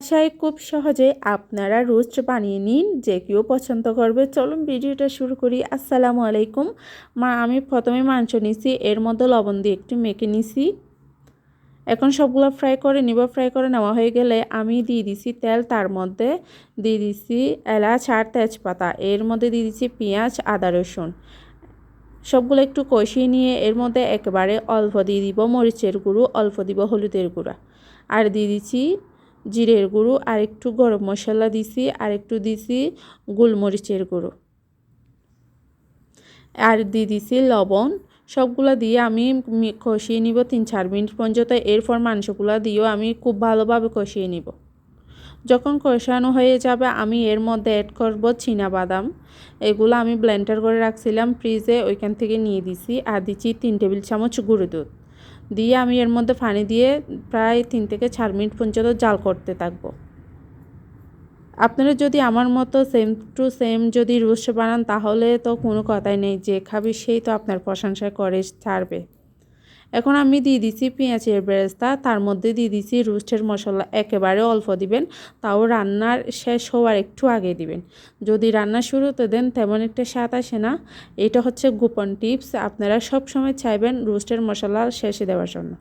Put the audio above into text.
বাসায় খুব সহজে আপনারা রোস্ট বানিয়ে নিন, যে কেউ পছন্দ করবে। চলুন ভিডিওটা শুরু করি। আসসালামু আলাইকুম। আমি প্রথমে মাংস নিছি, এর মধ্যে লবণ দিয়ে একটু মেখে নিছি। এখন সবগুলো ফ্রাই করে নিব। ফ্রাই করে নেওয়া হয়ে গেলে আমি দিয়ে দিছি তেল, তার মধ্যে দিয়ে দিছি এলাচ আর তেজপাতা, এর মধ্যে দিয়ে দিছি পেঁয়াজ, আদা, রসুন। সবগুলো একটু কষিয়ে নিয়ে এর মধ্যে একেবারে অল্প দিয়ে দিব মরিচের গুঁড়ো, অল্প দিব হলুদের গুঁড়া, আর দিয়ে দিচ্ছি জিরের গুঁড়ো, আর একটু গরম মশলা দিছি, আর একটু দিছি গোলমরিচের গুঁড়ো, আর দিয়ে দিছি লবণ। সবগুলো দিয়ে আমি কষিয়ে নিব 3-4 মিনিট পর্যন্ত। এরপর মাংসগুলো দিয়েও আমি খুব ভালোভাবে কষিয়ে নিব। যখন কষানো হয়ে যাবে আমি এর মধ্যে অ্যাড করব বাদাম। এগুলো আমি ব্লেন্ডার করে রাখছিলাম ফ্রিজে, ওইখান থেকে নিয়ে দিছি। আর দিচ্ছি 3 টেবিল চামচ গুঁড়ো দুধ দিয়ে আমি এর মধ্যে পানি দিয়ে প্রায় 3 থেকে 4 মিনিট পর্যন্ত জাল করতে থাকবো। আপনারা যদি আমার মতো সেম টু সেম যদি রোস্ট বানান তাহলে তো কোনো কথাই নেই, যে খাবে সেই তো আপনার প্রশংসা করে ছাড়বে। এখন আমি দিয়ে দিচ্ছি পেঁয়াজের বেরেস্তা, তার মধ্যে দিয়ে দিচ্ছি রোস্টের মশলা। একেবারে অল্প দিবেন, তাও রান্নার শেষ হওয়ার একটু আগে দিবেন। যদি রান্না শুরুতে দেন তেমন একটা স্বাদ আসে না। এটা হচ্ছে গোপন টিপস, আপনারা সব সময় চাইবেন রোস্টের মশলা শেষে দেওয়ার জন্য।